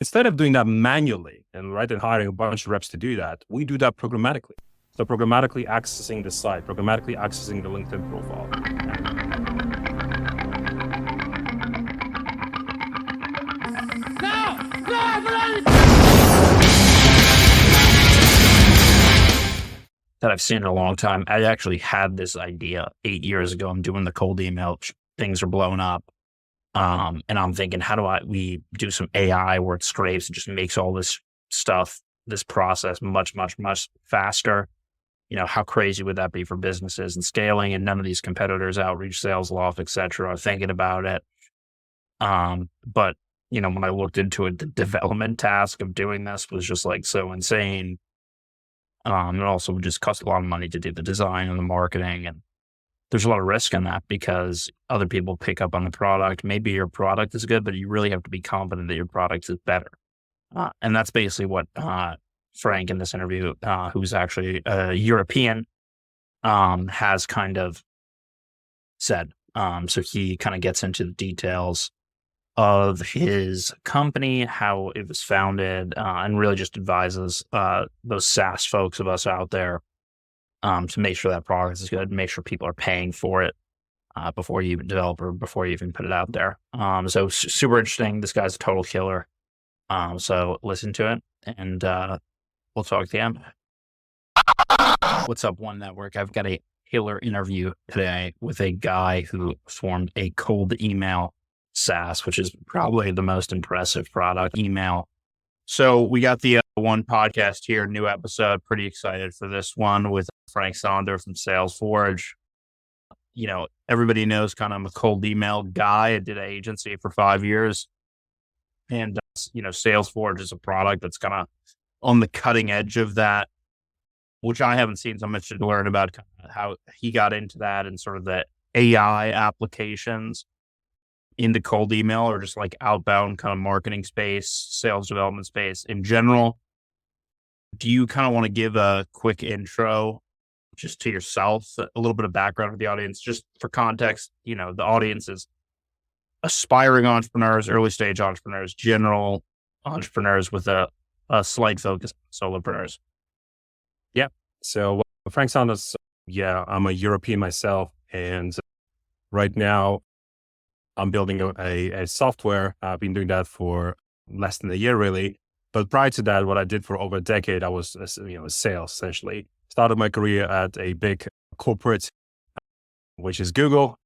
Instead of doing that manually and hiring a bunch of reps to do that, we do that programmatically. So programmatically accessing the site, programmatically accessing the LinkedIn profile. That I've seen in a long time. I actually had this idea 8 years ago. I'm doing the cold email. Things are blowing up. And I'm thinking, how do we do some AI where it scrapes and just makes all this stuff, this process much, much, much faster? How crazy would that be for businesses and scaling? And none of these competitors, Outreach, Salesloft, et cetera, are thinking about it. But when I looked into it, the development task of doing this was just like so insane. It also would just cost a lot of money to do the design and the marketing. And there's a lot of risk in that because other people pick up on the product. Maybe your product is good, but you really have to be confident that your product is better. And that's basically what Frank in this interview, who's actually a European, has kind of said. So he kind of gets into the details of his company, how it was founded, and really just advises those SaaS folks of us out there to make sure that product is good, make sure people are paying for it before you even develop or before you even put it out there. So super interesting. This guy's a total killer. So listen to it and we'll talk to him. What's up, One Network? I've got a killer interview today with a guy who formed a cold email SaaS, which is probably the most impressive product, email. So we got the one podcast here, new episode. Pretty excited for this one with Frank Sondors from Salesforge. Everybody knows kind of I'm a cold email guy. I did an agency for 5 years. And, Salesforge is a product that's kind of on the cutting edge of that, which I haven't seen so much to learn about kind of how he got into that and sort of the AI applications in the cold email or just like outbound kind of marketing space, sales development space in general. Do you kind of want to give a quick intro just to yourself, a little bit of background for the audience, just for context? The audience is aspiring entrepreneurs, early stage entrepreneurs, general entrepreneurs with a slight focus on solopreneurs. Yeah. So Frank Sondors, I'm a European myself. And right now I'm building a software. I've been doing that for less than a year, really. But prior to that, what I did for over a decade, I was, sales essentially. Started my career at a big corporate, which is Google.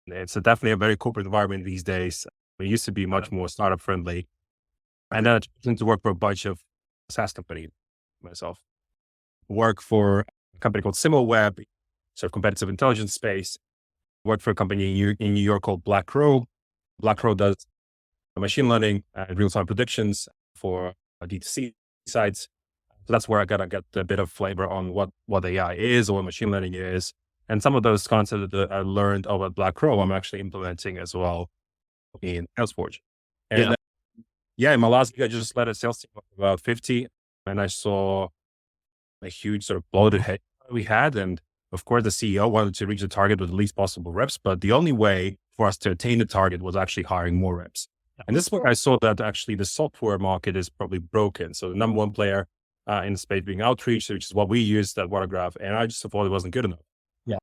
It's definitely a very corporate environment these days. It used to be much more startup friendly. And then I went to work for a bunch of SaaS companies myself. Work for a company called SimilarWeb, so competitive intelligence space. Worked for a company in New York called Black Crow. Black Crow does machine learning and real-time predictions for D2C sites. So that's where I got to get a bit of flavor on what AI is or what machine learning is. And some of those concepts that I learned over at Black Crow, I'm actually implementing as well in Salesforge. And in my last week, I just led a sales team of about 50, and I saw a huge sort of bloated head we had. And of course, the CEO wanted to reach the target with the least possible reps, but the only way for us to attain the target was actually hiring more reps. And this is where I saw that actually the software market is probably broken. So the number one player in the space being Outreach, which is what we used at Watergraph, and I just thought it wasn't good enough. Yeah.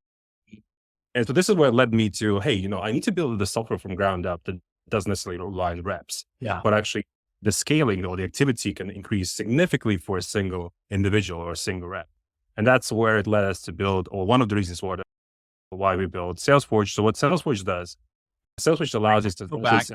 And so this is what led me to, hey, I need to build the software from ground up that doesn't necessarily rely on reps. Yeah. But actually the scaling or the activity can increase significantly for a single individual or a single rep. And that's where it led us to build, or one of the reasons why we built Salesforge. So what Salesforge does, Salesforge allows us to go back.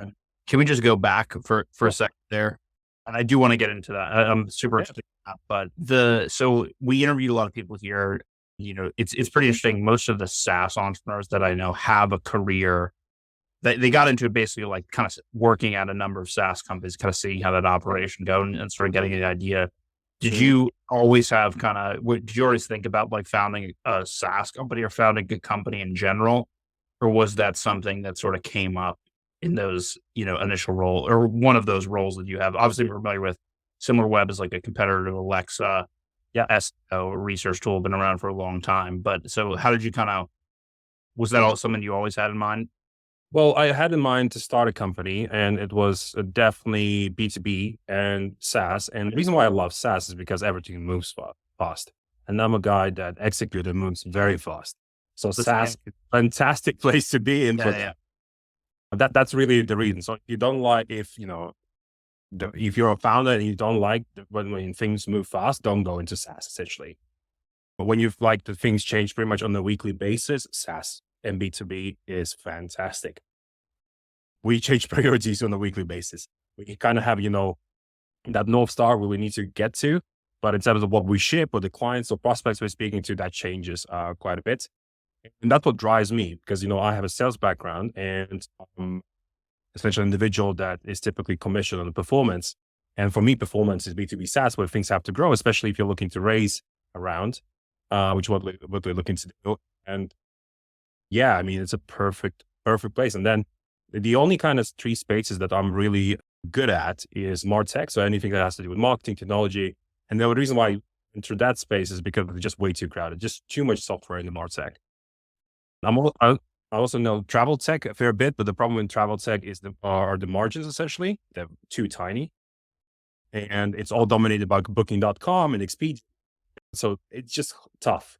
Can we just go back for a second there? And I do want to get into that. I'm super interested in that. But so we interviewed a lot of people here. It's pretty interesting. Most of the SaaS entrepreneurs that I know have a career. They got into it basically like kind of working at a number of SaaS companies, kind of seeing how that operation go and sort of getting an idea. Did you always have did you always think about like founding a SaaS company or founding a company in general? Or was that something that sort of came up in those, initial role or one of those roles that you have? Obviously, we're familiar with SimilarWeb as like a competitor to Alexa, SEO research tool, been around for a long time. But so how did you was that all something you always had in mind? Well, I had in mind to start a company, and it was definitely B2B and SaaS. And the reason why I love SaaS is because everything moves fast. And I'm a guy that executes and moves very fast. So The same. SaaS is a fantastic place to be in Yeah, for yeah. that's really the reason. So if you don't like, if you know, if you're a founder and you don't like when things move fast, don't go into SaaS essentially. But when you like the things change pretty much on a weekly basis, SaaS and B2B is fantastic. We change priorities on a weekly basis. We kind of have, that North Star where we need to get to. But in terms of what we ship or the clients or prospects we're speaking to, that changes quite a bit. And that's what drives me because, I have a sales background and essentially an individual that is typically commissioned on the performance. And for me, performance is B2B SaaS where things have to grow, especially if you're looking to raise around, which is what we're looking to do. And yeah, I mean, it's a perfect place. And then the only kind of three spaces that I'm really good at is MarTech. So anything that has to do with marketing, technology. And the reason why I enter that space is because it's just way too crowded, just too much software in the MarTech. I also know travel tech a fair bit, but the problem with travel tech is are the margins essentially. They're too tiny. And it's all dominated by booking.com and Expedia. So it's just tough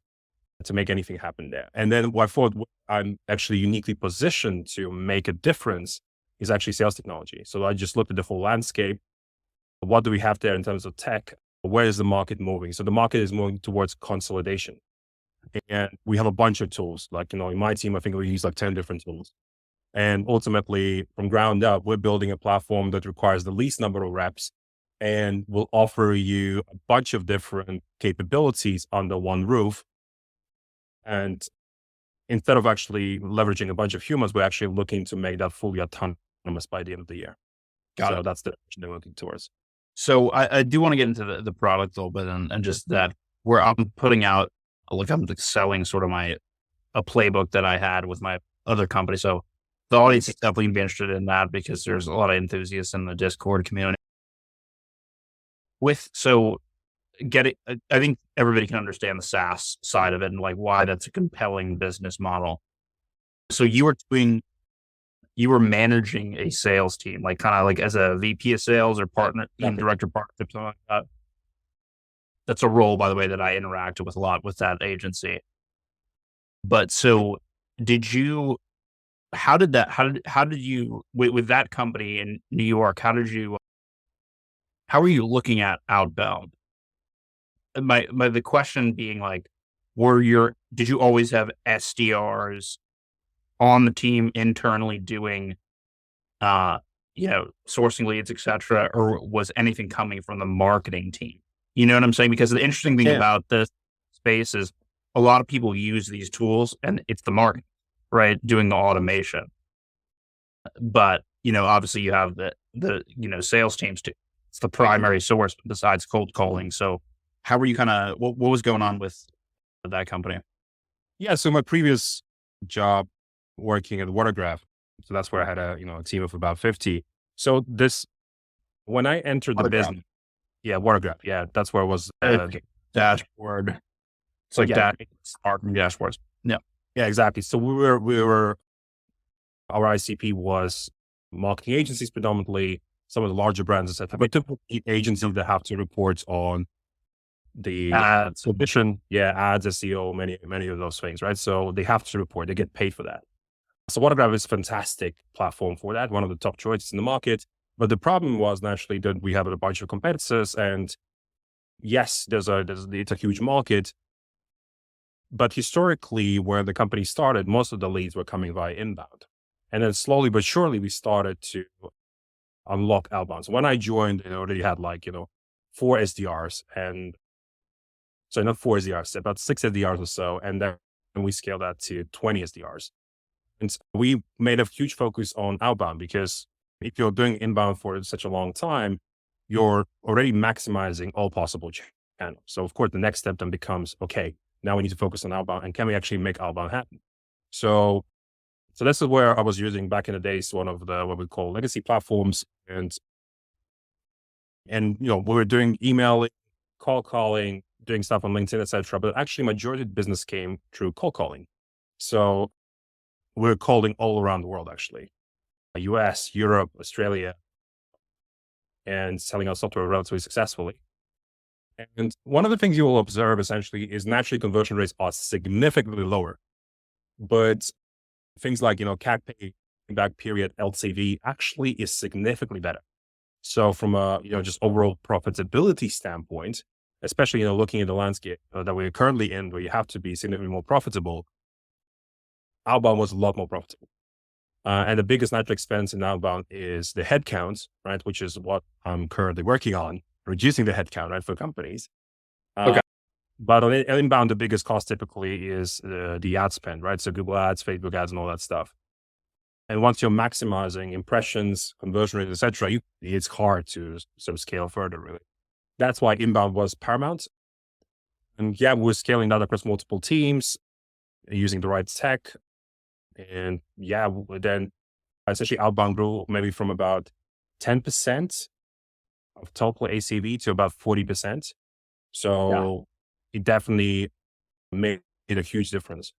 to make anything happen there. And then what I thought I'm actually uniquely positioned to make a difference is actually sales technology. So I just looked at the full landscape. What do we have there in terms of tech? Where is the market moving? So the market is moving towards consolidation. And we have a bunch of tools. Like, in my team, I think we use like 10 different tools. And ultimately, from ground up, we're building a platform that requires the least number of reps and will offer you a bunch of different capabilities under one roof. And instead of actually leveraging a bunch of humans, we're actually looking to make that fully autonomous by the end of the year. Got So it. that's the direction they're looking towards. So I do want to get into the product a little bit and just that where I'm putting out, like I'm selling sort of a playbook that I had with my other company. So the audience is definitely gonna be interested in that because there's a lot of enthusiasts in the Discord community. So get it. I think everybody can understand the SaaS side of it and like why that's a compelling business model. So you were managing a sales team, like kind of like as a VP of sales or partner, team director, partnership, something like that. That's a role, by the way, that I interacted with a lot with that agency. But so did you, how did you, with that company in New York, how are you looking at outbound? The question being like, did you always have SDRs on the team internally doing, uh, sourcing leads, et cetera, or was anything coming from the marketing team? You know what I'm saying? Because the interesting thing Yeah. about this space is a lot of people use these tools and it's the marketing, right? Doing the automation. But, obviously you have sales teams too. It's the primary source besides cold calling. So how were you what was going on with that company? Yeah. So my previous job working at Watergraph, so that's where I had a team of about 50. So when I entered the Autograph. business, yeah, Watergraph. Yeah. That's where I was. Dashboard. It's like Yeah. that. Marketing dashboards. Yeah. Yeah, exactly. So our ICP was marketing agencies predominantly, some of the larger brands, etc. But typically agencies that have to report on the submission, ads, SEO, many of those things, right? So they have to report, they get paid for that. So Watergraph is a fantastic platform for that, one of the top choices in the market. But the problem was naturally that we have a bunch of competitors, and yes, it's a huge market. But historically, where the company started, most of the leads were coming via inbound. And then slowly but surely, we started to unlock outbound. So when I joined, it already had 4 SDRs not 4 SDRs, about 6 SDRs or so. And then we scaled that to 20 SDRs. And so we made a huge focus on outbound because if you're doing inbound for such a long time, you're already maximizing all possible channels. So of course, the next step then becomes, okay, now we need to focus on outbound and can we actually make outbound happen? So this is where I was using back in the days, one of the, what we call legacy platforms. And we were doing email, call calling, doing stuff on LinkedIn, etc. But actually majority of the business came through cold calling. So we're calling all around the world, actually, US, Europe, Australia, and selling our software relatively successfully. And one of the things you will observe essentially is naturally conversion rates are significantly lower, but things like, CAC payback period, LTV actually is significantly better. So from a, just overall profitability standpoint, especially, looking at the landscape that we're currently in, where you have to be significantly more profitable, outbound was a lot more profitable. And the biggest natural expense in outbound is the headcount, right? Which is what I'm currently working on, reducing the headcount, right, for companies. Okay. But on inbound, the biggest cost typically is the ad spend, right? So Google ads, Facebook ads, and all that stuff. And once you're maximizing impressions, conversion rate, etc., it's hard to sort of scale further, really. That's why inbound was paramount. And yeah, we're scaling that across multiple teams, using the right tech. And yeah, then essentially outbound grew maybe from about 10% of total ACV to about 40%. So it definitely made a huge difference.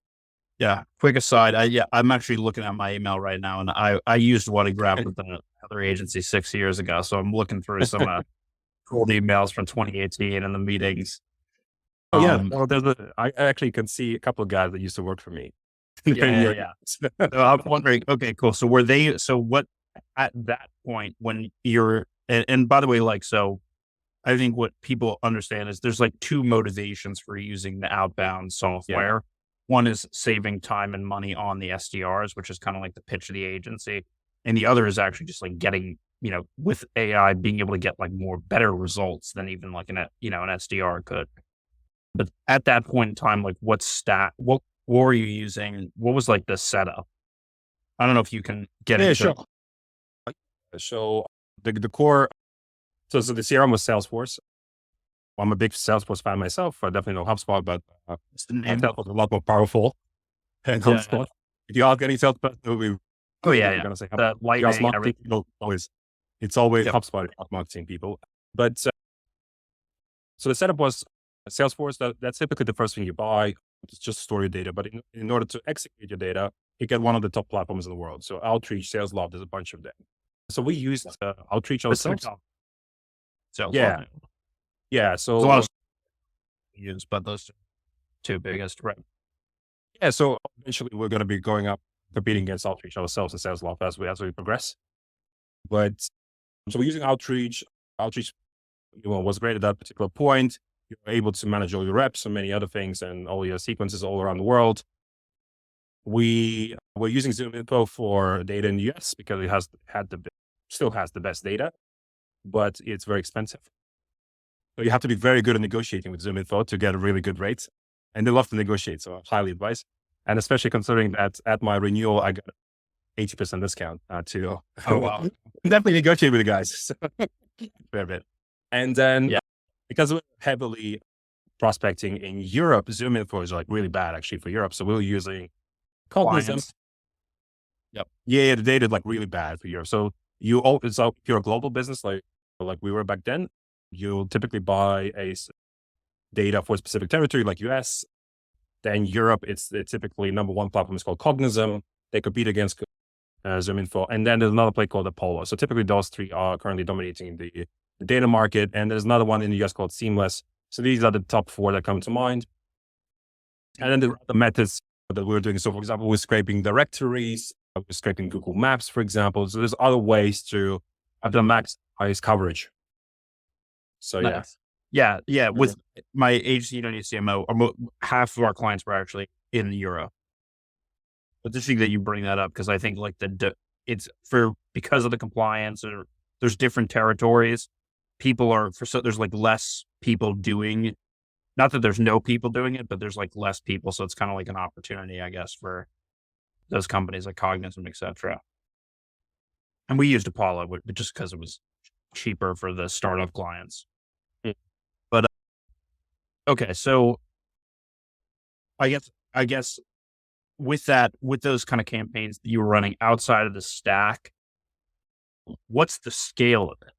Yeah. Quick aside. I'm actually looking at my email right now, and I used WhatAgraph with another agency 6 years ago. So I'm looking through some cold emails from 2018 and the meetings. Oh yeah. Well, I actually can see a couple of guys that used to work for me. Yeah. So I'm wondering, okay, cool. So what at that point when and by the way, so I think what people understand is there's like two motivations for using the outbound software. Yeah. One is saving time and money on the SDRs, which is kind of like the pitch of the agency. And the other is actually just like getting, with AI, being able to get like better results than even like an SDR could. But at that point in time, like what were you using? What was like the setup? I don't know if you can get into sure. So the core, so the CRM was Salesforce. I'm a big Salesforce fan myself. I definitely know HubSpot, but Salesforce is a lot more powerful than HubSpot. If you ask any salesperson, we're going to say HubSpot. The Marketing people it's always HubSpot marketing people. But so the setup was Salesforce. That's typically the first thing you buy. It's just store your data. But in order to execute your data, you get one of the top platforms in the world. So Outreach, SalesLoft, there's a bunch of them. So we used Outreach ourselves. Yeah. Yeah. So there's a lot of use, but those two biggest, right? Yeah. So eventually we're going to be going up, competing against Outreach ourselves and SalesLoft as we progress. But so we're using Outreach. Outreach was great at that particular point. You're able to manage all your reps and many other things and all your sequences all around the world. We were using ZoomInfo for data in the US because it still has the best data, but it's very expensive. So you have to be very good at negotiating with ZoomInfo to get a really good rate. And they love to negotiate, so I highly advise. And especially considering that at my renewal, I got 80% discount to definitely negotiate with the guys. Fair bit. And then because we're heavily prospecting in Europe, ZoomInfo is like really bad actually for Europe. So we're using Cognizant. Yeah, the data is like really bad for Europe. So if you're a global business like we were back then, you'll typically buy data for a specific territory like US. Then Europe, it's typically number one platform is called Cognizant. They compete against ZoomInfo. And then there's another play called Apollo. So typically those three are currently dominating the data market. And there's another one in the US called Seamless. So these are the top four that come to mind. And then the methods that we're doing. So for example, we're scraping directories, we're scraping Google Maps, for example. So there's other ways to have the maximize coverage. So yeah. With my agency, CMO, half of our clients were actually in Europe. But the thing that you bring that up, because I think like because of the compliance, or there's different territories. There's like less people doing. Not that there's no people doing it, but there's like less people, so it's kind of like an opportunity, I guess, for those companies like Cognizant, etc. And we used Apollo, just because it was cheaper for the startup clients. But okay, so I guess with those kind of campaigns that you were running outside of the stack, what's the scale of it?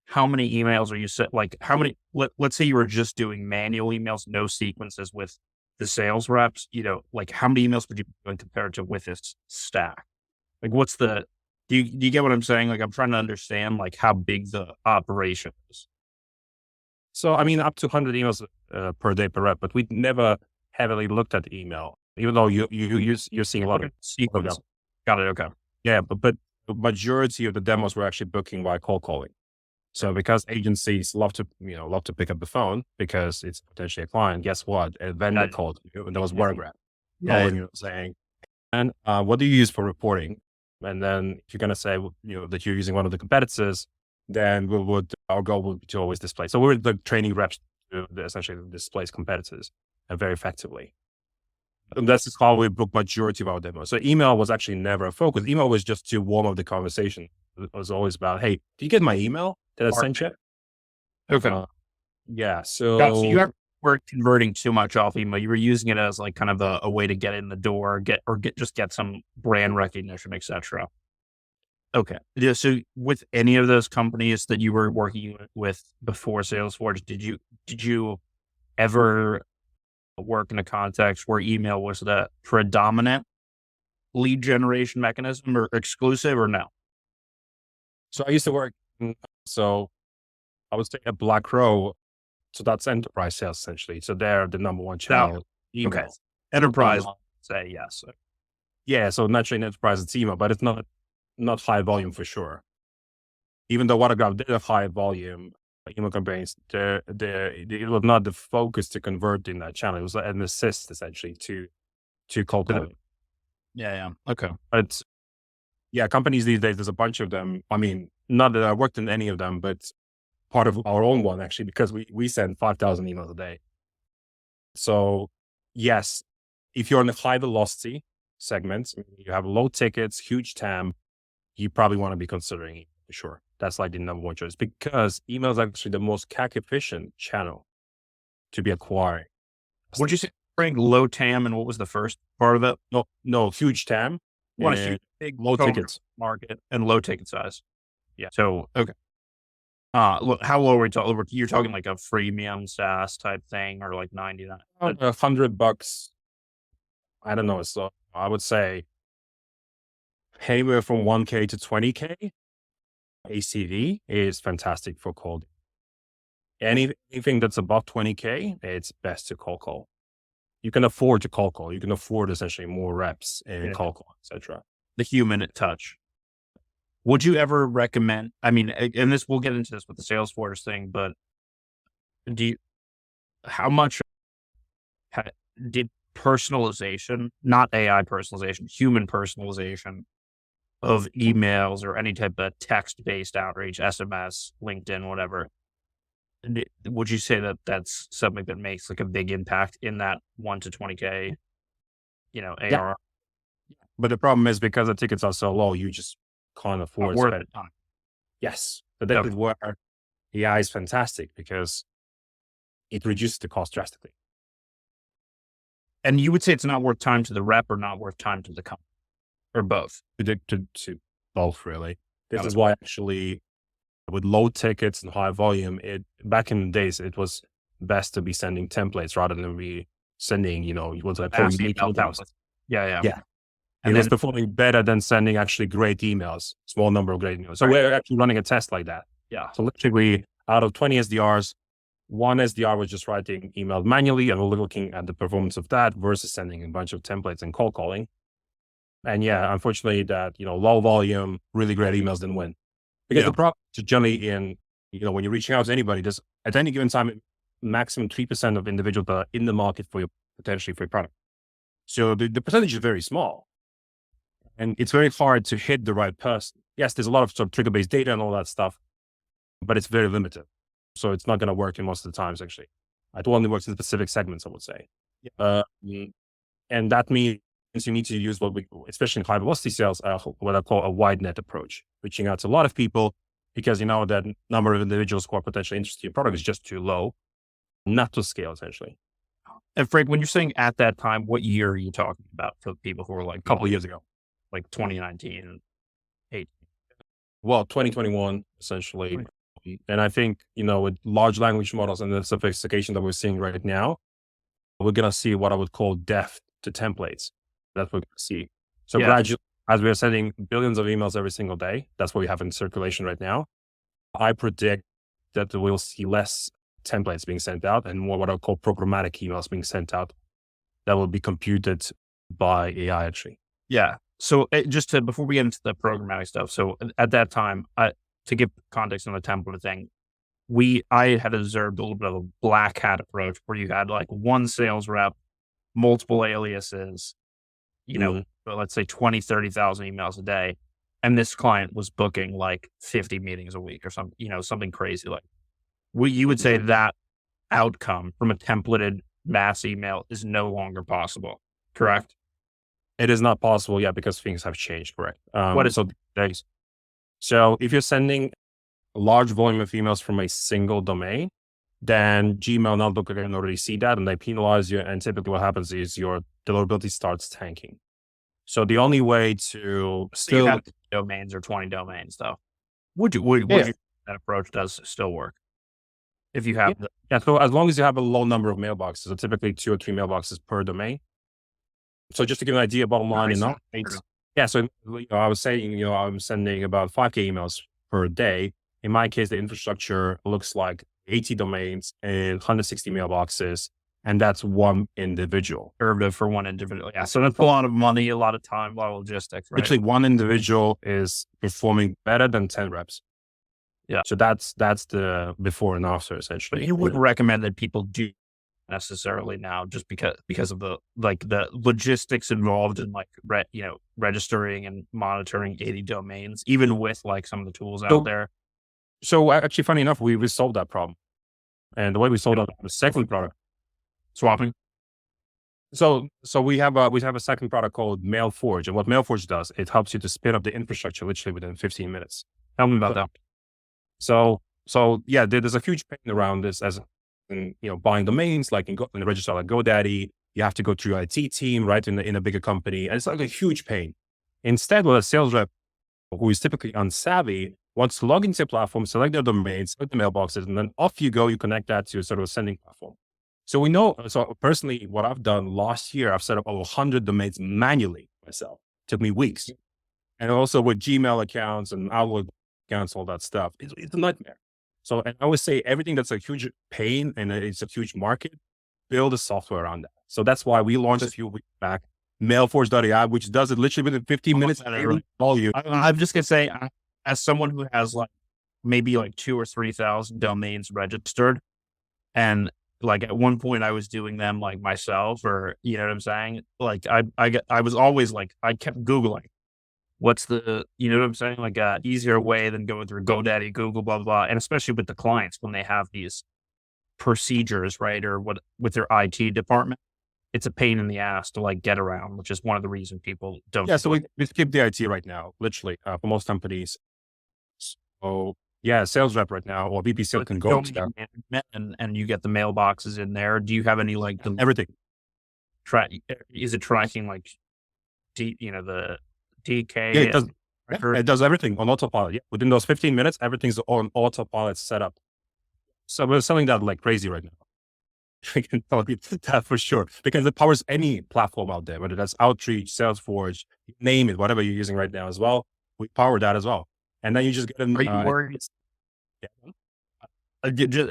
How many emails are you set? Like how many? Let's say you were just doing manual emails, no sequences with the sales reps, like how many emails would you be doing compared to with this stack? Like what's the, do you get what I'm saying? Like I'm trying to understand like how big the operation is. So, I mean, up to 100 emails per day per rep, but we never heavily looked at email, even though you're seeing a lot Okay. of Sequence. them. Got it. Okay. Yeah, but the majority of the demos were actually booking by cold calling. So because agencies love to pick up the phone because it's potentially a client, guess what? A vendor Yeah. called you and there was Yeah. word grab Yeah. calling you saying, and what do you use for reporting? And then if you're going to say, that you're using one of the competitors, then our goal would be to always display. So we're the training reps to essentially displace competitors very effectively. And that's just how we book majority of our demos. So email was actually never a focus. Email was just to warm up the conversation. It was always about, hey, did you get my email that I sent you? Okay. Yeah. Got so So you weren't converting too much off email. You were using it as like kind of a way to get in the door, get some brand recognition, etc. Okay. Yeah. So with any of those companies that you were working with before Salesforce, did you ever work in a context where email was the predominant lead generation mechanism or exclusive or no? I used to work. So I would say at Black Crow. So that's enterprise sales essentially. So they're the number one No. channel, Okay. email. Enterprise Uh, say yes. yeah. So naturally in enterprise it's email, but it's not high volume for sure. Even though WaterGraph did a high volume email campaigns, it was not the focus to convert in that channel. It was an assist essentially to cold Yeah. calling. Yeah. Okay. But yeah, companies these days, there's a bunch of them. I mean, not that I worked in any of them, but part of our own one actually, because we send 5,000 emails a day. So yes, if you're in the high velocity segments, you have low tickets, huge TAM, you probably want to be considering it for sure. That's like the number one choice because email is actually the most CAC efficient channel to be acquiring. Would you say Frank low TAM and what was the first part of it? No, huge TAM Want a and huge big low total tickets. market and low ticket size. Yeah. So okay. Look, how low are we talking? You're talking like a freemium SaaS type thing or like 99. $100. I don't know. So I would say anywhere from 1K to 20K ACV is fantastic for cold. Anything that's above 20K, it's best to cold call. You can afford to cold call. You can afford essentially more reps and Yeah. cold call, etc. The human touch. Would you ever recommend? I mean, and this we'll get into this with the Salesforce thing, but do you, how much ha- did personalization, not AI personalization, human personalization of emails or any type of text based outreach, SMS, LinkedIn, whatever? Would you say that that's something that makes like a big impact in that 1 to 20K, Yeah. ARR? But the problem is because the tickets are so low, you just can't Not afford to worth spend. it. Yes. But that Okay. is where AI is fantastic because it reduces the cost drastically. And you would say it's not worth time to the rep or not worth time to the company or both? To both really. This Got is it. why actually with low tickets and high volume, back in the days, it was best to be sending templates rather than be sending, what's that called? Mass Unique email emails. templates. Yeah. Yeah. And It was then, performing better than sending actually great emails, small number of great emails. So right. we're actually running a test like that. Yeah. So literally out of 20 SDRs, one SDR was just writing emails manually and we're looking at the performance of that versus sending a bunch of templates and cold calling. And yeah, unfortunately that, low volume, really great emails didn't win. Because the problem is generally when you're reaching out to anybody, there's at any given time, maximum 3% of individuals that are in the market for potentially for your product. So the percentage is very small. And it's very hard to hit the right person. Yes, there's a lot of sort of trigger-based data and all that stuff, but it's very limited. So it's not going to work in most of the times, actually. It only works in specific segments, I would say. And that means you need to use especially in high velocity sales, what I call a wide net approach, reaching out to a lot of people because that number of individuals who are potentially interested in your product is just too low, not to scale essentially. And Frank, when you're saying at that time, what year are you talking about for the people who are like A couple of years ago. like 2019 and 8? Well, 2021, essentially. And I think, with large language models and the sophistication that we're seeing right now, we're going to see what I would call death to templates. That's what we're going to see. So Yeah. gradually, as we are sending billions of emails every single day, that's what we have in circulation right now. I predict that we'll see less templates being sent out and more what I call programmatic emails being sent out that will be computed by AI actually. Yeah. So before we get into the programmatic stuff, so at that time, to give context on the template thing, I had observed a little bit of a black hat approach where you had like one sales rep, multiple aliases, let's say 20, 30,000 emails a day. And this client was booking like 50 meetings a week or something, something crazy. Like you would say that outcome from a templated mass email is no longer possible, correct? It is not possible yet because things have changed, correct? What is So if you're sending a large volume of emails from a single domain, then Gmail and Outlook can already see that and they penalize you. And typically what happens is your deliverability starts tanking. So the only way to still have domains or 20 domains though, would you that approach does still work? If you have so as long as you have a low number of mailboxes, so typically 2 or 3 mailboxes per domain. So just to give an idea, bottom line, so I was saying, I'm sending about 5K emails per day. In my case, the infrastructure looks like 80 domains and 160 mailboxes, and that's one individual. Conservative for one individual. Yeah. So that's a lot of money, a lot of time, a lot of logistics, right? Literally one individual is performing better than 10 reps. Yeah. So that's the before and after essentially. But you wouldn't recommend that people do necessarily now just because of the logistics involved in registering and monitoring 80 domains, even with like some of the tools out there. So actually, funny enough, we solved that problem. And the way we solved out the second product, swapping. So we have a second product called MailForge. And what MailForge does, it helps you to spin up the infrastructure literally within 15 minutes. Tell me about that. So yeah, there's a huge pain around this as in, buying domains, like in the register like GoDaddy, you have to go through your IT team, right? In a bigger company. And it's like a huge pain. Instead, what a sales rep who is typically unsavvy wants to log into your platform, select their domains, select the mailboxes, and then off you go, you connect that to sort of a sending platform. So personally, what I've done last year, I've set up over 100 domains manually myself. It took me weeks. And also with Gmail accounts and Outlook accounts, all that stuff, it's a nightmare. So, and I always say everything that's a huge pain and it's a huge market, build a software around that. So that's why we launched a few weeks back, MailForge.ai, which does it literally within 15 minutes. I'm just going to say, as someone who has maybe 2,000 or 3,000 domains registered, and at one point I was doing them myself, or you know what I'm saying? I was always I kept Googling. What's the, you know what I'm saying? Easier way than going through GoDaddy, Google, blah, blah, blah. And especially with the clients, when they have these procedures, right? Or with their IT department, it's a pain in the ass to get around, which is one of the reasons people don't. Yeah. So we skip the IT right now, literally, for most companies. So yeah, sales rep right now, or VP sales can go to that. And you get the mailboxes in there. Do you have any everything? Is it tracking the DK? Yeah, it does. It does everything on autopilot. Yeah, within those 15 minutes, everything's on autopilot setup. So we're selling that like crazy right now. I can tell you that for sure, because it powers any platform out there, whether that's Outreach, Salesforge, name it, whatever you're using right now as well. We power that as well. And then you just get Are you worried? Yeah.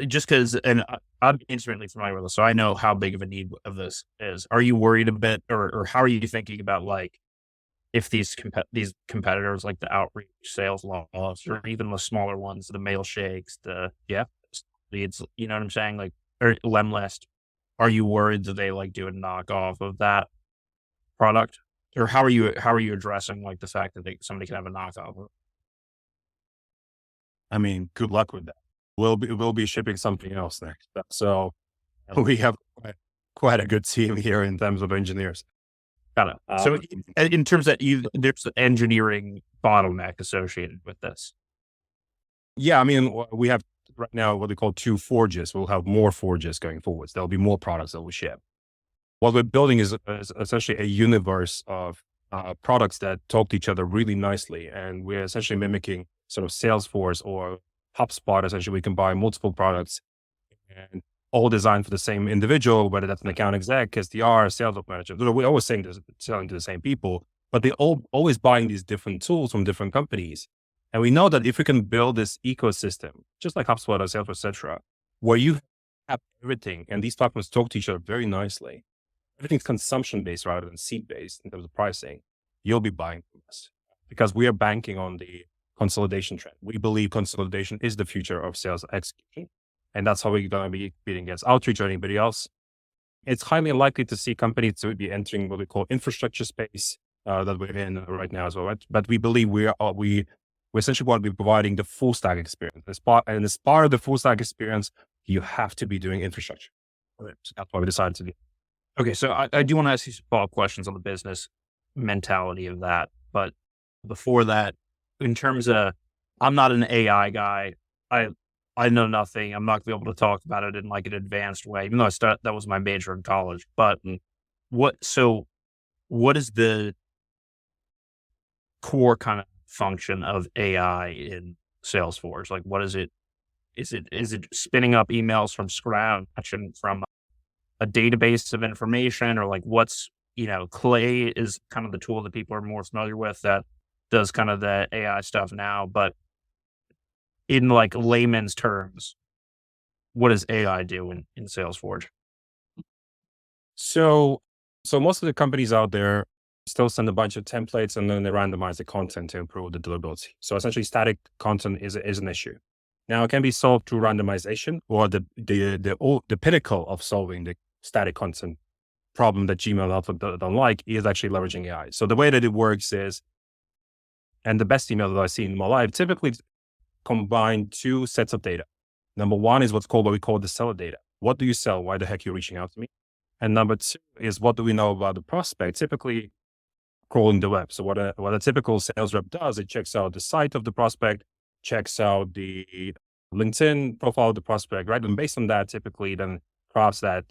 Just because, and I'm intimately familiar with this, so I know how big of a need of this is. Are you worried a bit, or how are you thinking about if these competitors like the Outreach, Salesloft, or even the smaller ones, the Mailshakes, leads, you know what I'm saying? Or Lemlist, are you worried that they do a knockoff of that product? Or how are you addressing the fact that somebody can have a knockoff of it? I mean, good luck with that. We'll be shipping something else next. So we have quite a good team here in terms of engineers. Got it. So in terms of there's an engineering bottleneck associated with this. Yeah, I mean, we have right now what we call 2 forges. We'll have more forges going forwards. There'll be more products that we ship. What we're building is essentially a universe of products that talk to each other really nicely. And we're essentially mimicking sort of Salesforce or HubSpot. Essentially, we can buy multiple products and all designed for the same individual, whether that's an account exec, SDR, sales manager. We're always saying this, selling to the same people, but they're always buying these different tools from different companies. And we know that if we can build this ecosystem, just like HubSpot or Salesforce, etc., where you have everything and these platforms talk to each other very nicely, everything's consumption based rather than seat based in terms of pricing, you'll be buying from us because we are banking on the consolidation trend. We believe consolidation is the future of sales execution. And that's how we're going to be competing against Outreach or anybody else. It's highly unlikely to see companies to be entering what we call infrastructure space that we're in right now as well. Right? But we believe we essentially want to be providing the full stack experience. As part of the full stack experience, you have to be doing infrastructure. So that's why we decided to do. Okay, so I do want to ask you some follow-up questions on the business mentality of that. But before that, in terms of, I'm not an AI guy. I know nothing. I'm not going to be able to talk about it in like an advanced way, even though that was my major in college. But what is the core kind of function of AI in Salesforce? Like, what is it? Is it spinning up emails from scratch from a database of information, or like what's, Clay is kind of the tool that people are more familiar with that does kind of the AI stuff now, but in like layman's terms, what does AI do in Salesforge? So most of the companies out there still send a bunch of templates and then they randomize the content to improve the deliverability. So essentially static content is an issue. Now it can be solved through randomization, or the pinnacle of solving the static content problem that Gmail and Outlook don't like is actually leveraging AI. So the way that it works is, and the best email that I've seen in my life, typically combine two sets of data. Number one is what we call the seller data. What do you sell? Why the heck are you reaching out to me? And number two is what do we know about the prospect? Typically crawling the web. So what a typical sales rep does, it checks out the site of the prospect, checks out the LinkedIn profile of the prospect, right? And based on that, typically then crafts that,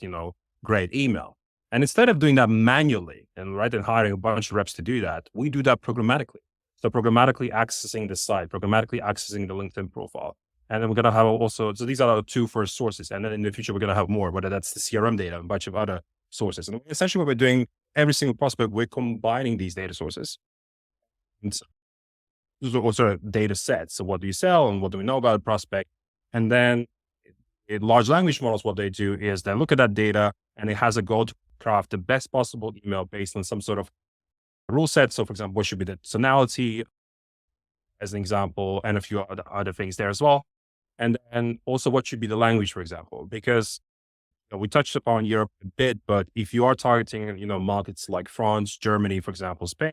great email. And instead of doing that manually and hiring a bunch of reps to do that, we do that programmatically. So programmatically accessing the site, programmatically accessing the LinkedIn profile. And then we're going to have also, so these are our two first sources. And then in the future, we're going to have more, whether that's the CRM data, and a bunch of other sources. And essentially what we're doing, every single prospect, we're combining these data sources. And so those are also data sets. So what do you sell and what do we know about a prospect? And then in large language models, what they do is they look at that data and it has a goal to craft the best possible email based on some sort of rule set. So for example, what should be the tonality as an example, and a few other things there as well. And then also what should be the language, for example, because we touched upon Europe a bit, but if you are targeting, markets like France, Germany, for example, Spain,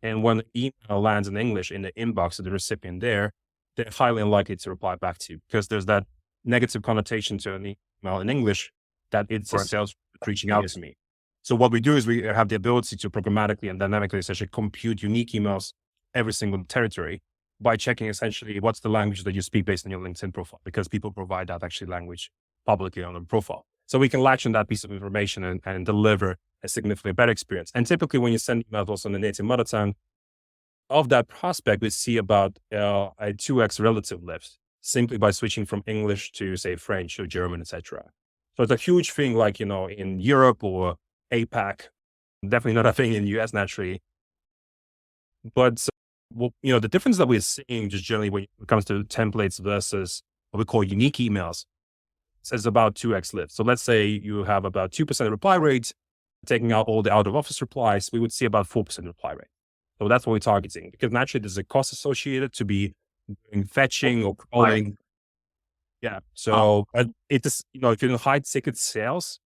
and when the email lands in English in the inbox of the recipient there, they're highly unlikely to reply back to you because there's that negative connotation to an email in English that it's a sales reaching out to me. So what we do is we have the ability to programmatically and dynamically essentially compute unique emails every single territory by checking essentially what's the language that you speak based on your LinkedIn profile, because people provide that actually language publicly on their profile. So we can latch on that piece of information and deliver a significantly better experience. And typically when you send emails also in the native mother tongue of that prospect, we see about a 2x relative lift simply by switching from English to say French or German, etc. So it's a huge thing like, in Europe or APAC, definitely not a thing in the US naturally. But the difference that we're seeing just generally when it comes to templates versus what we call unique emails is about 2x lift. So let's say you have about 2% reply rate, taking out all the out of office replies, we would see about 4% reply rate. So that's what we're targeting, because naturally there's a cost associated to be doing fetching or crawling. Yeah. So it just, if you're in high ticket sales,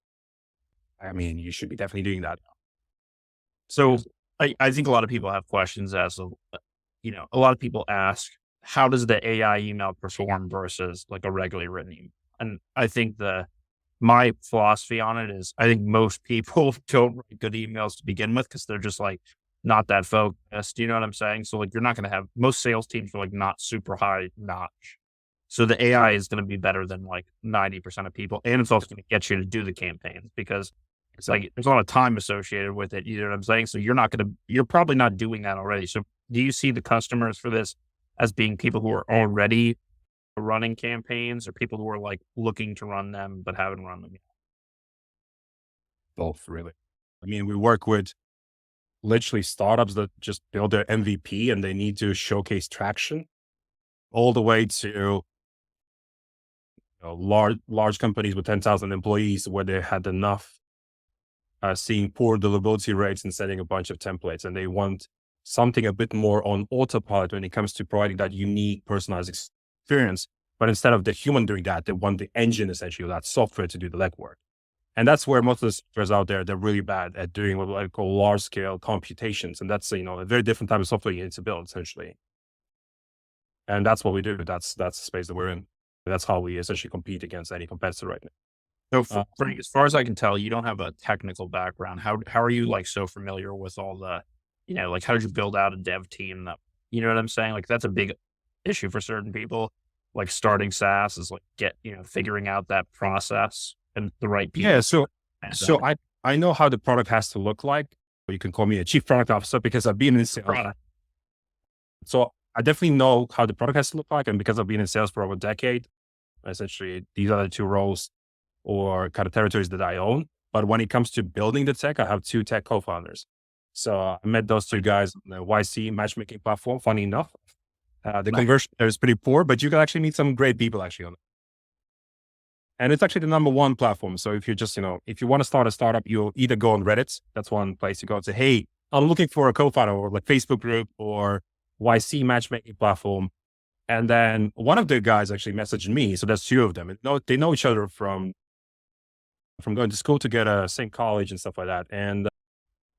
you should be definitely doing that. So I think a lot of people have questions as a lot of people ask, how does the AI email perform versus like a regularly written email? And I think my philosophy on it is I think most people don't write good emails to begin with because they're just like not that focused. You know what I'm saying? So like you're not going to have, most sales teams are like not super high notch. So the AI is going to be better than like 90% of people. And it's also going to get you to do the campaigns because it's like there's a lot of time associated with it. You know what I'm saying? So you're probably not doing that already. So do you see the customers for this as being people who are already running campaigns or people who are like looking to run them but haven't run them yet? Both, really. I mean, we work with literally startups that just build their MVP and they need to showcase traction, all the way to large companies with 10,000 employees where they had enough seeing poor deliverability rates and setting a bunch of templates, and they want something a bit more on autopilot when it comes to providing that unique personalized experience. But instead of the human doing that, they want the engine, essentially, that software, to do the legwork. And that's where most of the softwares out there, they're really bad at doing what I call large scale computations. And that's, a very different type of software you need to build, essentially. And that's what we do. That's the space that we're in. That's how we essentially compete against any competitor right So, now. Frank, as far as I can tell, you don't have a technical background. How are you like so familiar with all the, like how did you build out a dev team that, you know what I'm saying? Like that's a big issue for certain people. Like starting SaaS is like figuring out that process and the right people. Yeah. So I know how the product has to look like. You can call me a chief product officer because I've been in sales. So I definitely know how the product has to look like. And because I've been in sales for over a decade, essentially these are the two roles or kind of territories that I own. But when it comes to building the tech, I have two tech co-founders. So I met those two guys on the YC matchmaking platform. Funny enough, the conversion there is pretty poor, but you can actually meet some great people actually on it. And it's actually the number one platform. So if you're just, if you want to start a startup, you'll either go on Reddit. That's one place to go and say, hey, I'm looking for a co-founder, or like Facebook group or YC matchmaking platform. And then one of the guys actually messaged me. So there's two of them. And they know each other from going to school together, same college and stuff like that. And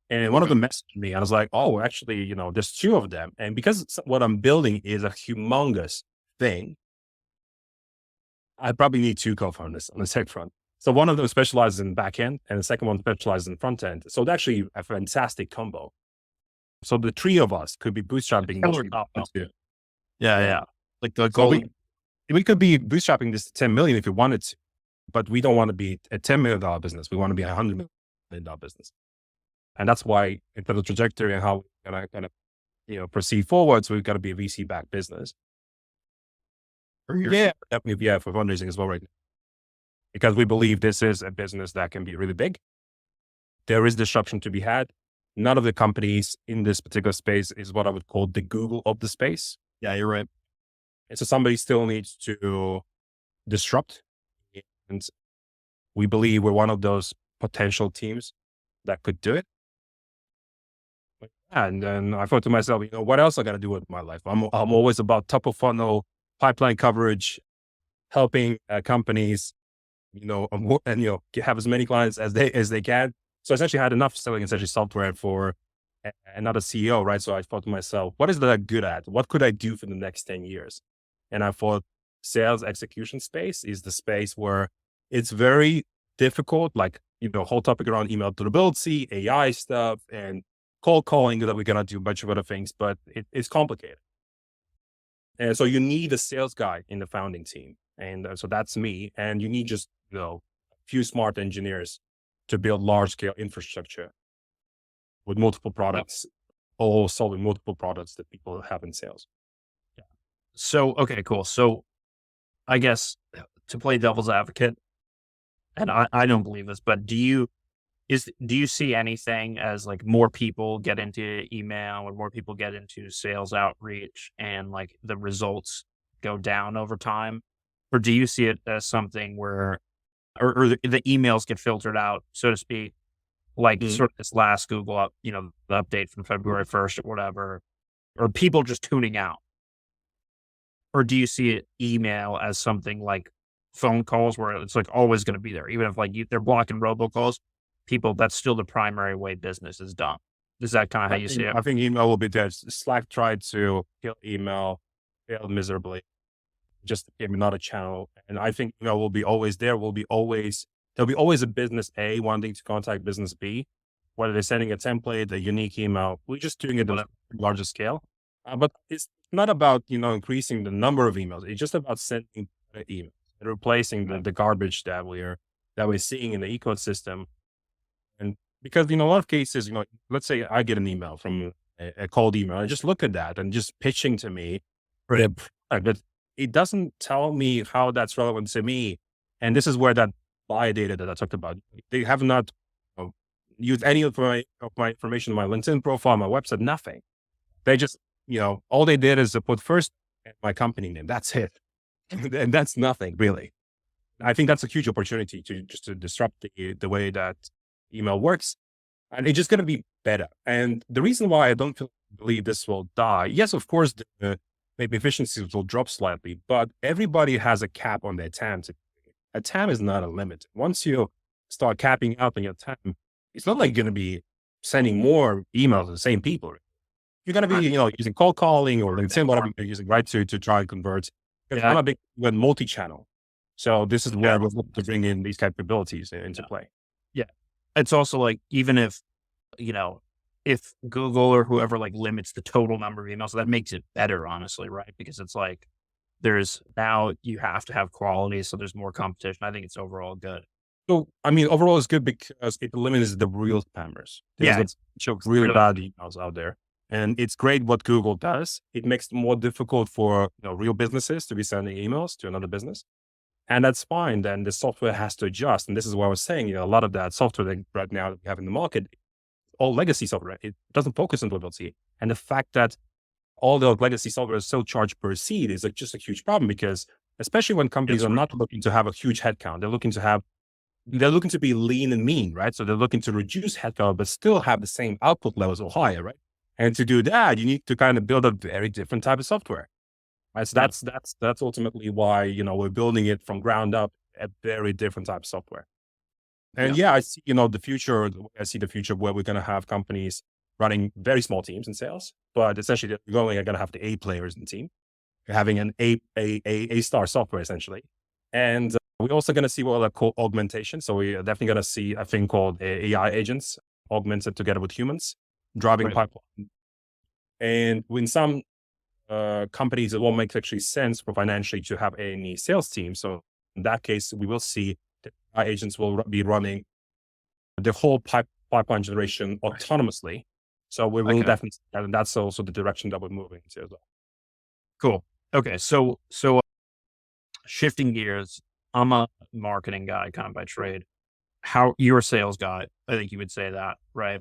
one of them messaged me. I was like, oh, actually, there's two of them. And because what I'm building is a humongous thing, I probably need two co-founders on the tech front. So one of them specializes in back end and the second one specializes in front end. So it's actually a fantastic combo. So the three of us could be bootstrapping. Yeah. Like the So goal. we could be bootstrapping this to 10 million if we wanted to, but we don't want to be a $10 million business. We want to be a $100 million business. And that's why into the trajectory and how we're going to kind of, proceed forward. So we've got to be a VC backed business. Yeah, definitely. Yeah, for fundraising as well right now. Because we believe this is a business that can be really big. There is disruption to be had. None of the companies in this particular space is what I would call the Google of the space. Yeah, you're right. And so somebody still needs to disrupt. And we believe we're one of those potential teams that could do it. And then I thought to myself, what else I got to do with my life? I'm always about top of funnel, pipeline coverage, helping companies, and have as many clients as they can. So essentially I had enough selling essentially software for another CEO, right? So I thought to myself, what is that I'm good at? What could I do for the next 10 years? And I thought sales execution space is the space where it's very difficult, like, whole topic around email durability, AI stuff, and cold calling that we're going to do a bunch of other things, but it's complicated. And so you need a sales guy in the founding team. And so that's me. And you need just, a few smart engineers to build large scale infrastructure with multiple products, all solving multiple products that people have in sales. Yeah. So, okay, cool. So I guess to play devil's advocate, and I don't believe this, but do you see anything as like more people get into email or more people get into sales outreach and like the results go down over time? Or do you see it as something where, or the emails get filtered out, so to speak, like sort of this last Google up, the update from February 1st or whatever, or people just tuning out? Or do you see it email as something like phone calls where it's like always going to be there, even if like they're blocking robocalls? People, that's still the primary way business is done. Is that kind of how you see it? I think email will be there. Slack tried to kill email, failed miserably. Just another channel. And I think email will be always there. There'll be always a business A wanting to contact business B, whether they're sending a template, a unique email. We're just doing it on a larger scale. But it's not about, increasing the number of emails. It's just about sending better emails and replacing the garbage that we're seeing in the ecosystem. And because, in a lot of cases, let's say I get an email from a cold email, I just look at that and just pitching to me for the product. it doesn't tell me how that's relevant to me. And this is where that buyer data that I talked about, they have not used any of my information, my LinkedIn profile, my website, nothing. They just, all they did is to put first my company name. That's it. And that's nothing really. I think that's a huge opportunity to disrupt the way that email works. And it's just going to be better. And the reason why I don't believe this will die, yes, of course, maybe efficiencies will drop slightly, but everybody has a cap on their TAM. A TAM is not a limit. Once you start capping out on your TAM, it's not like you're going to be sending more emails to the same people. You're going to be, using cold calling or LinkedIn, whatever you're using, right, to try and convert. Because I'm a big multi-channel. So this is where we're looking to bring in these capabilities into play. Yeah. It's also like, even if, if Google or whoever like limits the total number of emails, that makes it better, honestly, right? Because it's like, now you have to have quality. So there's more competition. I think it's overall good. So, I mean, overall it's good because it eliminates the real spammers. There's really bad emails out there. And it's great what Google does. It makes it more difficult for real businesses to be sending emails to another business. And that's fine. Then the software has to adjust. And this is what I was saying, a lot of that software that right now that we have in the market, all legacy software, it doesn't focus on deliverability. And the fact that all the legacy software is so charged per seat is just a huge problem, because especially when companies are not looking to have a huge headcount, they're looking to be lean and mean, right? So they're looking to reduce headcount, but still have the same output levels or higher, right? And to do that, you need to kind of build a very different type of software. Right? So that's ultimately why, we're building it from ground up, a very different type of software. And I see, the future, I see the future where we're going to have companies running very small teams in sales, but essentially we're going to have the A players in the team, having an A star software essentially. And we're also going to see what I call augmentation. So we're definitely going to see a thing called AI agents augmented together with humans, driving pipeline. And in some companies, it won't make actually sense for financially to have any sales team. So in that case, we will see that our agents will be running the whole pipeline generation autonomously. So we will definitely, and that's also the direction that we're moving to as well. Cool. Okay. So shifting gears, I'm a marketing guy kind of by trade. How you're a sales guy, I think you would say that, right?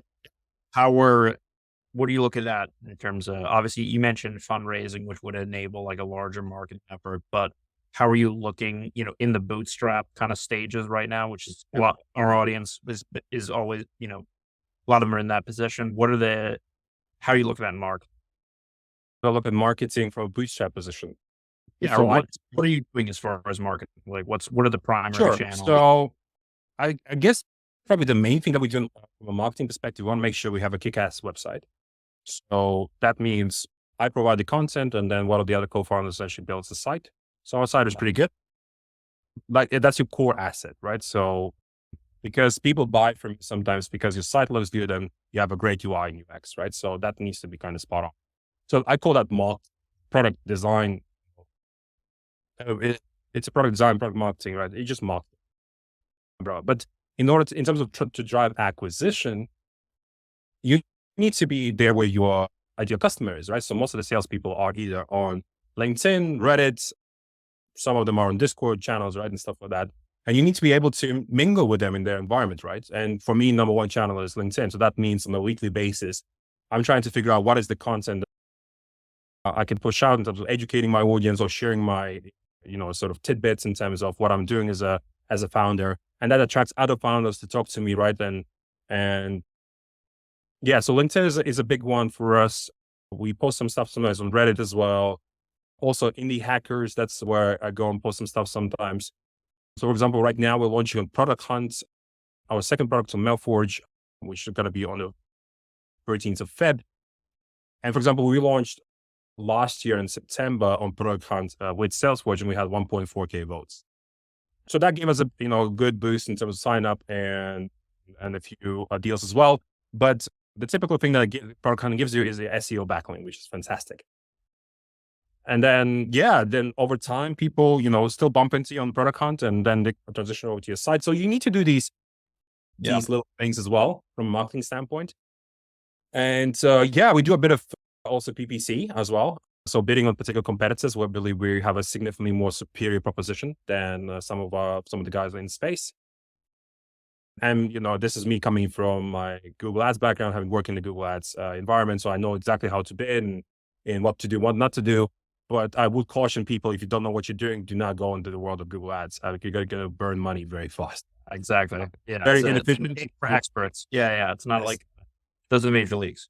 What are you looking at in terms of, obviously you mentioned fundraising, which would enable like a larger marketing effort, but how are you looking, in the bootstrap kind of stages right now, which is a lot, our audience is always, a lot of them are in that position. How are you looking at marketing? So look at marketing from a bootstrap position. Yeah. So what are you doing as far as marketing? Like what are the primary channels? So I guess probably the main thing that we do from a marketing perspective, we want to make sure we have a kick-ass website. So that means I provide the content, and then one of the other co-founders actually builds the site. So our site is pretty good. Like that's your core asset, right? So because people buy from you sometimes because your site looks good and you have a great UI and UX, right? So that needs to be kind of spot on. So I call that product design. It's a product design, product marketing, right? It's just marketing, bro. But in terms of to drive acquisition, you need to be there where your ideal customer is, right? So most of the salespeople are either on LinkedIn, Reddit, some of them are on Discord channels, right? And stuff like that. And you need to be able to mingle with them in their environment, right? And for me, number one channel is LinkedIn. So that means on a weekly basis, I'm trying to figure out what is the content that I can push out in terms of educating my audience or sharing my, sort of tidbits in terms of what I'm doing as a founder. And that attracts other founders to talk to me, right? And yeah, so LinkedIn is a big one for us. We post some stuff sometimes on Reddit as well. Also, indie hackers, that's where I go and post some stuff sometimes. So, for example, right now we're launching on Product Hunt, our second product on MailForge, which is going to be on the 13th of Feb. And for example, we launched last year in September on Product Hunt with Salesforge, and we had 1.4K votes. So that gave us a good boost in terms of sign up and a few deals as well. But the typical thing that Product Hunt gives you is the SEO backlink, which is fantastic. And then, then over time, people, still bump into you on Product Hunt, and then they transition over to your site. So you need to do these little things as well from a marketing standpoint. And we do a bit of also PPC as well. So bidding on particular competitors, we believe we have a significantly more superior proposition than some of the guys in space. And, this is me coming from my Google Ads background, having worked in the Google Ads environment. So I know exactly how to bid and what to do, what not to do. But I would caution people, if you don't know what you're doing, do not go into the world of Google Ads. You're going to burn money very fast. Exactly. Yeah. Very It's inefficient. for experts. Yeah. It's not Yes. like those are major leagues.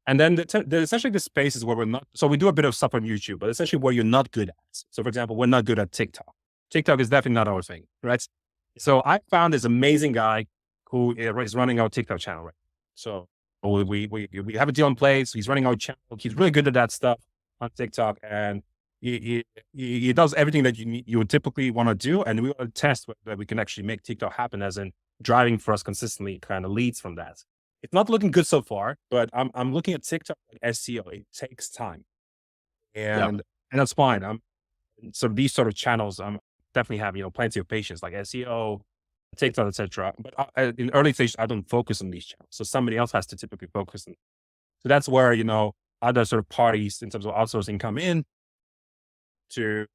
And then essentially the spaces where we're not, so we do a bit of stuff on YouTube, but essentially where you're not good at. So for example, we're not good at TikTok. TikTok is definitely not our thing, right? So I found this amazing guy who is running our TikTok channel, right? So we have a deal in place. He's running our channel. He's really good at that stuff on TikTok, and he does everything that you would typically want to do. And we want to test whether we can actually make TikTok happen, as in driving for us consistently kind of leads from that. It's not looking good so far, but I'm looking at TikTok like SEO. It takes time, and that's fine. So these sort of channels, definitely have plenty of patience, like SEO, TikTok, etc. But in early stage, I don't focus on these channels. So somebody else has to typically focus on. So that's where other sort of parties in terms of outsourcing come in.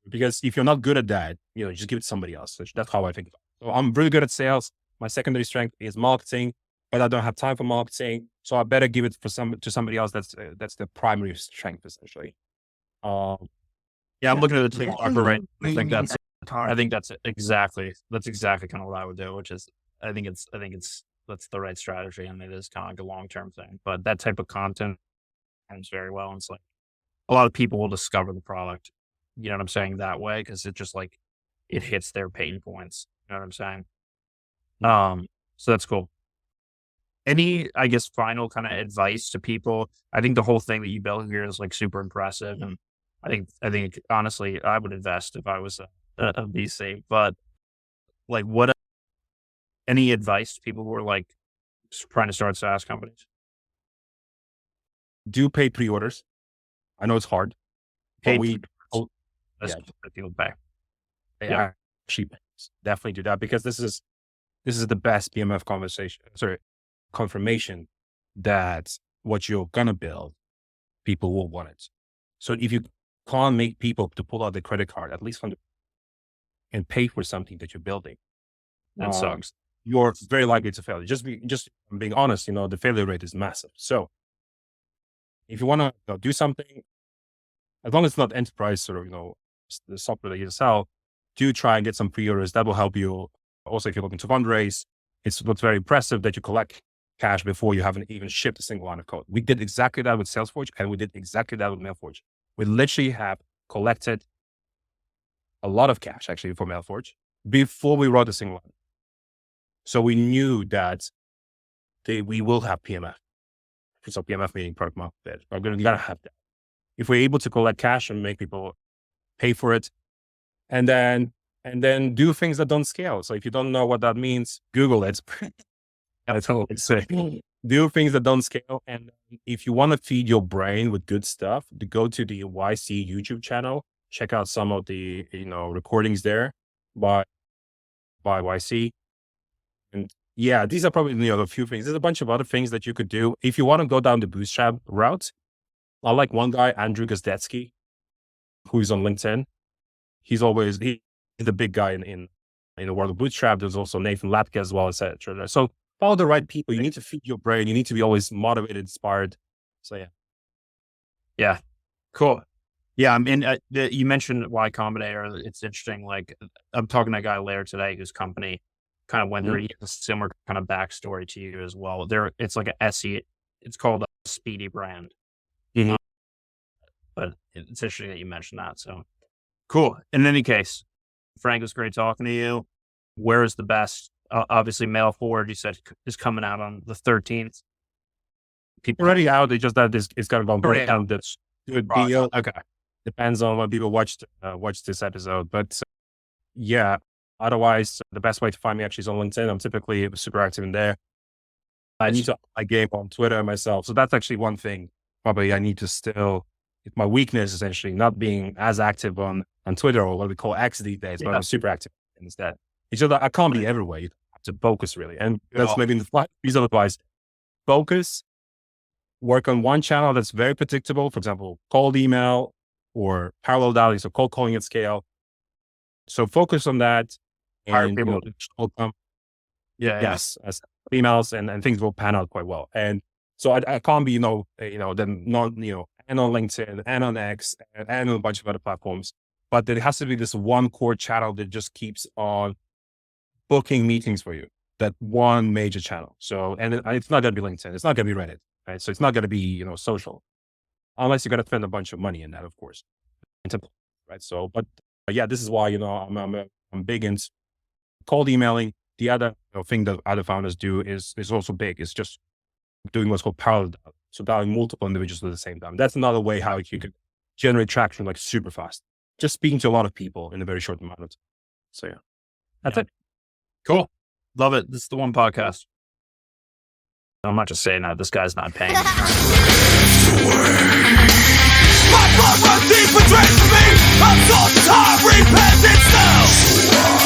Because if you're not good at that, just give it to somebody else. That's how I think. So I'm really good at sales. My secondary strength is marketing, but I don't have time for marketing. So I better give it to somebody else. That's the primary strength, essentially. Yeah, I'm looking at the TikTok right. I think that's exactly kind of what I would do, which is I think that's the right strategy, and it is kind of like a long-term thing. But that type of content ends very well. And it's like a lot of people will discover the product, you know what I'm saying, that way, because it just like it hits their pain points. You know what I'm saying? So that's cool. Any, I guess, final kind of advice to people? I think the whole thing that you built here is like super impressive, and I think honestly, I would invest if I was a VC. But like, any advice to people who are like trying to start SaaS companies? Do pay pre-orders. I know it's hard, but That's the field back. Yeah, actually, definitely do that, because this is the best PMF confirmation that what you're gonna build, people will want it. So if you can't make people to pull out the credit card, at least and pay for something that you're building, that sucks. You're very likely to fail. Just being honest, the failure rate is massive. So if you want to do something, as long as it's not enterprise or the software that you sell, do try and get some pre-orders. That will help you. Also, if you're looking to fundraise, it's what's very impressive that you collect cash before you haven't even shipped a single line of code. We did exactly that with Salesforge, and we did exactly that with MailForge. We literally have collected a lot of cash actually for MailForge before we wrote a single line. So we knew that we will have PMF. So PMF meaning product market fit. We're gotta have that. If we're able to collect cash and make people pay for it, and then do things that don't scale. So if you don't know what that means, Google it. That's all I say. Do things that don't scale. And if you want to feed your brain with good stuff, go to the YC YouTube channel, check out some of the recordings there by YC. And yeah, these are probably a few things. There's a bunch of other things that you could do. If you want to go down the bootstrap route, I like one guy, Andrew Gazdetsky, who's on LinkedIn. He's the big guy in the world of bootstrap. There's also Nathan Lapke as well, etc. So follow the right people. You need to feed your brain. You need to be always motivated, inspired. So yeah. Yeah. Cool. Yeah. I mean, you mentioned Y Combinator. It's interesting. Like I'm talking to a guy later today whose company kind of went through a similar kind of backstory to you as well. It's like a SE. It's called a Speedy brand. Mm-hmm. But it's interesting that you mentioned that. So cool. In any case, Frank, it was great talking to you. Where is the best? Obviously, MailForge, you said, is coming out on the 13th. People already out. They just that it's got to go break down this good deal. Okay. Depends on when people watch this episode. But yeah, otherwise, the best way to find me actually is on LinkedIn. I'm typically super active in there. I need to up my game on Twitter myself. So that's actually one thing. Probably I need to still, it's my weakness essentially, not being as active on Twitter, or what we call X these days, but I'm super active instead. It's just that I can't be everywhere. You have to focus really. And that's maybe the piece of advice. Focus, work on one channel that's very predictable. For example, cold email, or parallel dialing, so cold calling at scale. So focus on that. Hire And, people. Yeah. yes, as emails and things will pan out quite well. And so I can't be, then not, and on LinkedIn and on X and on a bunch of other platforms, but there has to be this one core channel that just keeps on booking meetings for you, that one major channel. So, and it's not going to be LinkedIn. It's not going to be Reddit, right? So it's not going to be, social, unless you're going to spend a bunch of money in that, of course. Right. So, but yeah, this is why, I'm big into cold emailing. The other thing that other founders do is also big. It's just doing what's called parallel dialing. So dialing multiple individuals at the same time. That's another way how you could generate traction like super fast. Just speaking to a lot of people in a very short amount of time. So yeah, that's it. Cool. Love it. This is the one podcast. I'm not just saying that. This guy's not paying. My blood runs deep, betrayed for me. I'm so tired, repentance now.